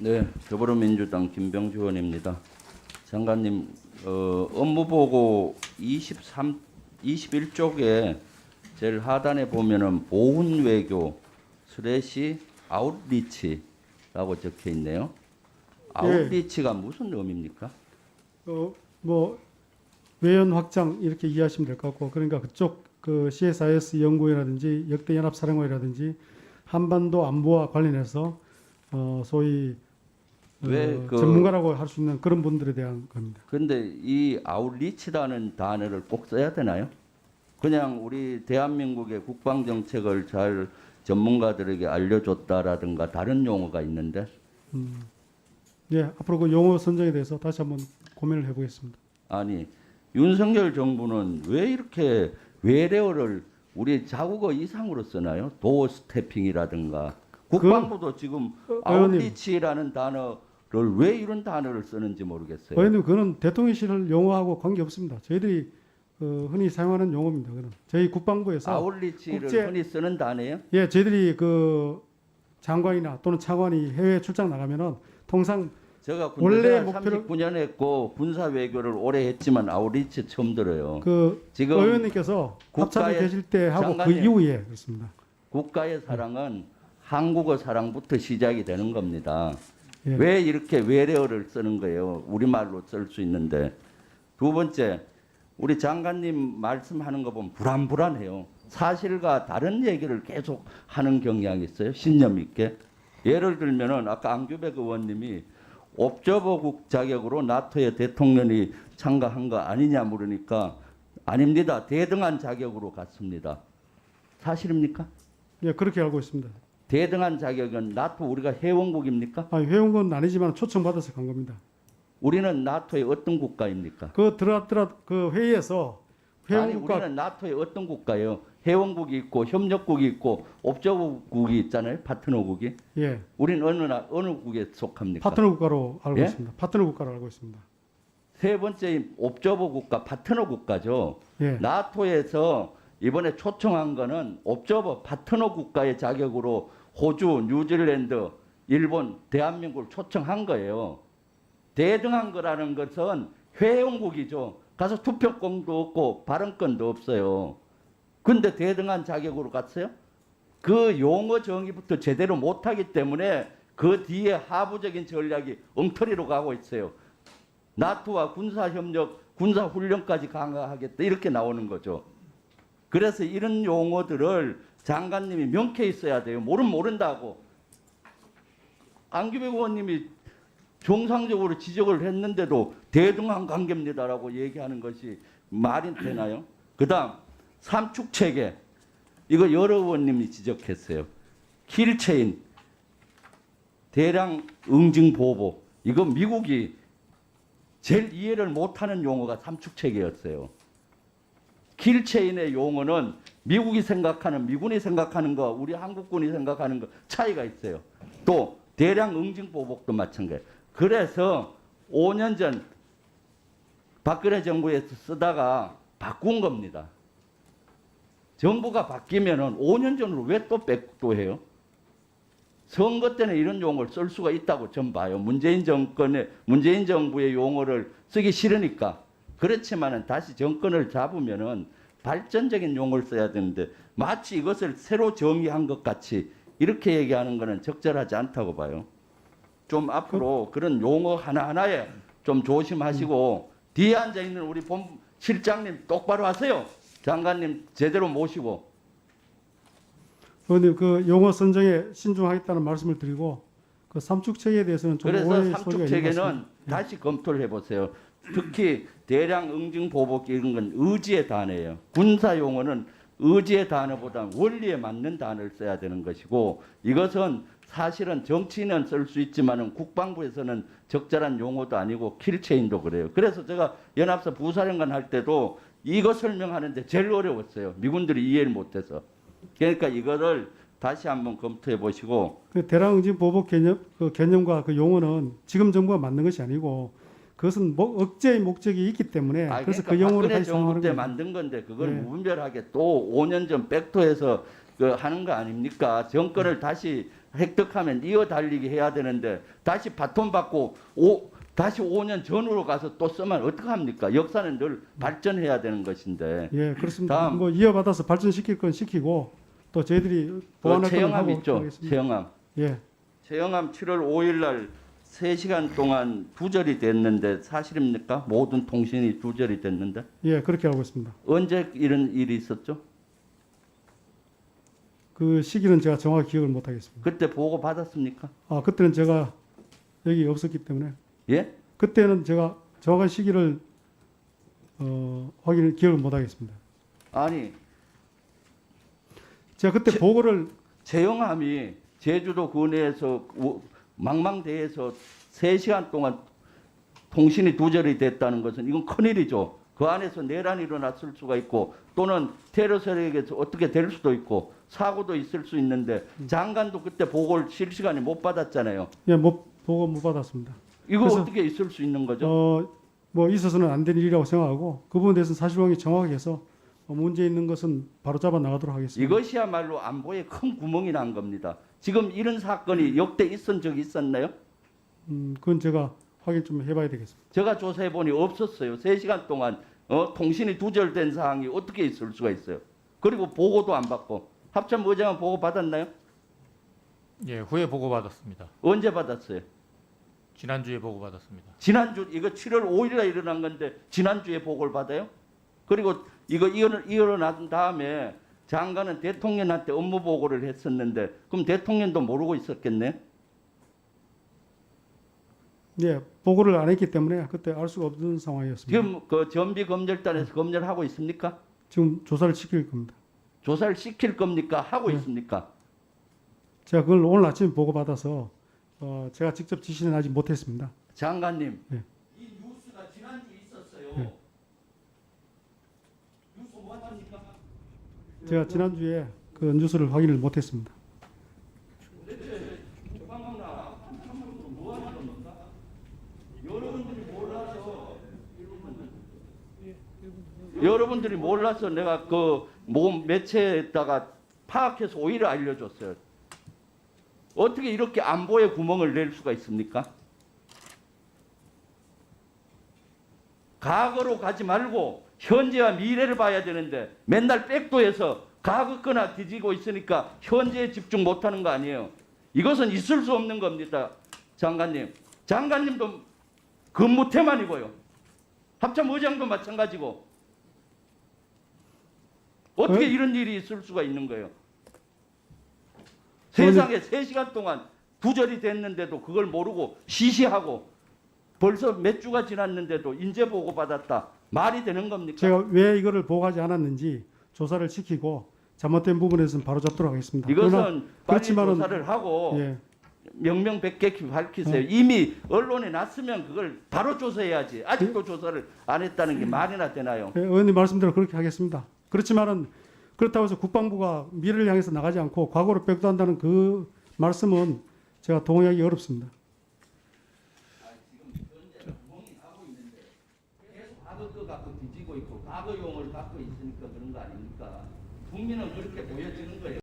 네, 더불어민주당 김병주 의원입니다. 장관님, 업무보고 21쪽에 제일 하단에 보면은 보훈외교 슬래시 아웃리치라고 적혀 있네요. 아웃리치가 무슨 의미입니까? 뭐 외연 확장 이렇게 이해하시면 될 것 같고, 그러니까 그쪽 그 CSIS 연구회라든지 역대 연합사령부라든지 한반도 안보와 관련해서 소위 전문가라고 할 수 있는 그런 분들에 대한 겁니다. 근데 이 아웃리치라는 단어를 꼭 써야 되나요? 그냥 우리 대한민국의 국방 정책을 잘 전문가들에게 알려줬다라든가 다른 용어가 있는데. 예, 앞으로 그 용어 선정에 대해서 다시 한번 고민을 해보겠습니다. 아니, 윤석열 정부는 왜 이렇게 외래어를 우리 자국어 이상으로 쓰나요? 도어 스태핑이라든가. 국방부도 지금 아웃리치라는 단어를 왜 이런 단어를 쓰는지 모르겠어요. 의원님, 그거는 대통령실 용어하고 관계 없습니다. 저희들이 흔히 사용하는 용어입니다. 그는 저희 국방부에서 아웃리치를 흔히 쓰는 단어예요? 예, 저희들이 그 장관이나 또는 차관이 해외 출장 나가면은 통상 제가 원래 군대 목표를 39년 했고 군사 외교를 오래 했지만 아웃리치 처음 들어요. 그 지금 의원님께서 합참에 계실 때 하고 그 장관님, 이후에 그렇습니다. 국가의 사랑은 한국어 사랑부터 시작이 되는 겁니다. 예. 왜 이렇게 외래어를 쓰는 거예요? 우리말로 쓸 수 있는데. 두 번째, 우리 장관님 말씀하는 거 보면 불안해요. 사실과 다른 얘기를 계속 하는 경향이 있어요. 신념 있게. 예를 들면은 아까 안규백 의원님이 옵저버국 자격으로 나토의 대통령이 참가한 거 아니냐 물으니까 아닙니다. 대등한 자격으로 갔습니다. 사실입니까? 예, 그렇게 알고 있습니다. 대등한 자격은 나토 우리가 회원국입니까? 아니, 회원건 아니지만 초청받아서 간 겁니다. 우리는 나토의 어떤 국가입니까? 그 그 회의에서 아니, 회원국과 우리는 나토의 어떤 국가예요? 회원국이 있고 협력국이 있고 옵저버국이 있잖아요. 파트너국이. 예, 우리는 어느 국에 속합니까? 파트너 국가로 알고 예? 있습니다. 파트너 국가로 알고 있습니다. 세 번째 옵저버 국가, 파트너 국가죠. 예. 나토에서 이번에 초청한 거는 옵저버 파트너 국가의 자격으로 호주, 뉴질랜드, 일본, 대한민국을 초청한 거예요. 대등한 거라는 것은 회원국이죠. 가서 투표권도 없고 발언권도 없어요. 근데 대등한 자격으로 갔어요? 그 용어 정의부터 제대로 못하기 때문에 그 뒤에 하부적인 전략이 엉터리로 가고 있어요. 나토와 군사협력, 군사훈련까지 강화하겠다 이렇게 나오는 거죠. 그래서 이런 용어들을 장관님이 명쾌히 있어야 돼요. 모른다고. 안규백 의원님이 정상적으로 지적을 했는데도 대등한 관계입니다라고 얘기하는 것이 말이 되나요? 그 다음 삼축체계, 이거 여러 의원님이 지적했어요. 킬체인, 대량 응징 보복, 이거 미국이 제일 이해를 못하는 용어가 삼축체계였어요. 킬체인의 용어는 미국이 생각하는, 미군이 생각하는 거, 우리 한국군이 생각하는 거 차이가 있어요. 또 대량 응징 보복도 마찬가지예요. 그래서 5년 전 박근혜 정부에서 쓰다가 바꾼 겁니다. 정부가 바뀌면은 5년 전으로 왜 또 백도해요? 선거 때는 이런 용어를 쓸 수가 있다고 전 봐요. 문재인 정부의 용어를 쓰기 싫으니까. 그렇지만은 다시 정권을 잡으면은 발전적인 용어를 써야 되는데 마치 이것을 새로 정의한 것 같이 이렇게 얘기하는 것은 적절하지 않다고 봐요. 좀 앞으로 그런 용어 하나하나에 좀 조심하시고 뒤에 앉아 있는 우리 실장님 똑바로 하세요. 장관님 제대로 모시고. 의원님, 그 용어 선정에 신중하겠다는 말씀을 드리고 그 삼축체계에 대해서는 좀 그래서 오해의 소지가 있는 것 삼축체계는 같습니다. 다시 검토를 해보세요. 특히 대량 응징 보복 이런 건 의지의 단어예요. 군사 용어는 의지의 단어보다 원리에 맞는 단어를 써야 되는 것이고 이것은 사실은 정치인은 쓸 수 있지만은 국방부에서는 적절한 용어도 아니고 킬체인도 그래요. 그래서 제가 연합사 부사령관 할 때도 이거 설명하는데 제일 어려웠어요. 미군들이 이해를 못해서. 그러니까 이거를 다시 한번 검토해 보시고. 그 대량 응징 보복 개념과 그 용어는 지금 정부가 만든 것이 아니고 그것은 억제의 목적이 있기 때문에 그래서 그러니까 그 용어를 박근혜 다시 정부 사용하는 때 겁니다. 만든 건데 그걸 네. 무분별하게 또 5년 전 백도해서 그 하는 거 아닙니까? 정권을 다시 획득하면 이어 달리기 해야 되는데 다시 바톤 받고 다시 5년 전으로 가서 또 쓰면 어떡합니까? 역사는 늘 발전해야 되는 것인데. 예, 그렇습니다. 다음. 뭐 이어받아서 발전시킬 건 시키고 또 저희들이 보완할 건 최영암 하고 있죠? 하겠습니다. 최영암. 예, 최영암 7월 5일 날 3시간 동안 두절이 됐는데 사실입니까? 모든 통신이 두절이 됐는데. 예, 그렇게 알고 있습니다. 언제 이런 일이 있었죠? 그 시기는 제가 정확히 기억을 못 하겠습니다. 그때 보고 받았습니까? 아, 그때는 제가 여기 없었기 때문에 예? 그때는 제가 정확한 시기를 확인 기억을 못 하겠습니다. 아니, 제가 그때 보고를 최영암이 제주도 군에서 망망대해에서 3시간 동안 통신이 두절이 됐다는 것은 이건 큰일이죠. 그 안에서 내란이 일어났을 수가 있고 또는 테러 세력에서 어떻게 될 수도 있고 사고도 있을 수 있는데 장관도 그때 보고를 실시간에 못 받았잖아요. 예, 보고 못 받았습니다. 이거 그래서, 어떻게 있을 수 있는 거죠? 뭐 있어서는 안 될 일이라고 생각하고 그 부분에 대해서는 사실관계 정확히 해서 문제 있는 것은 바로 잡아 나가도록 하겠습니다. 이것이야말로 안보에 큰 구멍이 난 겁니다. 지금 이런 사건이 역대 있은 적이 있었나요? 그건 제가 확인 좀 해봐야 되겠습니다. 제가 조사해 보니 없었어요. 3시간 동안 통신이 두절된 사항이 어떻게 있을 수가 있어요. 그리고 보고도 안 받고 합참 의장은 보고 받았나요? 예, 후에 보고받았습니다. 언제 받았어요? 지난주에 보고받았습니다. 지난주 이거 7월 5일에 일어난 건데 지난주에 보고를 받아요? 그리고 이거 일어난 다음에 장관은 대통령한테 업무 보고를 했었는데 그럼 대통령도 모르고 있었겠네? 예, 보고를 안 했기 때문에 그때 알 수가 없는 상황이었습니다. 지금 그 전비검열단에서 검열하고 있습니까? 지금 조사를 시킬 겁니다. 조사를 시킬 겁니까? 하고 네. 있습니까? 제가 그걸 오늘 아침에 보고 받아서 제가 직접 지시는 아직 못했습니다. 장관님, 네. 이 뉴스가 지난주에 있었어요. 네. 뉴스 뭐합니까? 제가 지난주에 그 뉴스를 확인을 못했습니다. 여러분들이 몰라서 내가 그 모금 매체에다가 파악해서 오히려 알려줬어요. 어떻게 이렇게 안보에 구멍을 낼 수가 있습니까? 과거로 가지 말고 현재와 미래를 봐야 되는데 맨날 백도에서 과거 거나 뒤지고 있으니까 현재에 집중 못하는 거 아니에요. 이것은 있을 수 없는 겁니다. 장관님. 장관님도 근무 태만이고요. 합참의장도 마찬가지고. 어떻게 이런 일이 있을 수가 있는 거예요? 세상에 3시간 동안 두절이 됐는데도 그걸 모르고 시시하고 벌써 몇 주가 지났는데도 인재 보고 받았다. 말이 되는 겁니까? 제가 왜 이거를 보고하지 않았는지 조사를 시키고 잘못된 부분에서는 바로 잡도록 하겠습니다. 이것은 빨리 그렇지만은- 조사를 하고 예, 명명백백히 밝히세요. 이미 언론에 났으면 그걸 바로 조사해야지. 아직도 조사를 안 했다는 게 말이나 되나요? 예, 의원님 말씀대로 그렇게 하겠습니다. 그렇지만은 그렇다고 해서 국방부가 미래를 향해서 나가지 않고 과거로 백도한다는 그 말씀은 제가 동의하기 어렵습니다. 계속 과거 거 갖고 뒤지고 있고 과거용을 갖고 있으니까 그런 거 아닙니까? 국민은 그렇게 보여지는 거예요.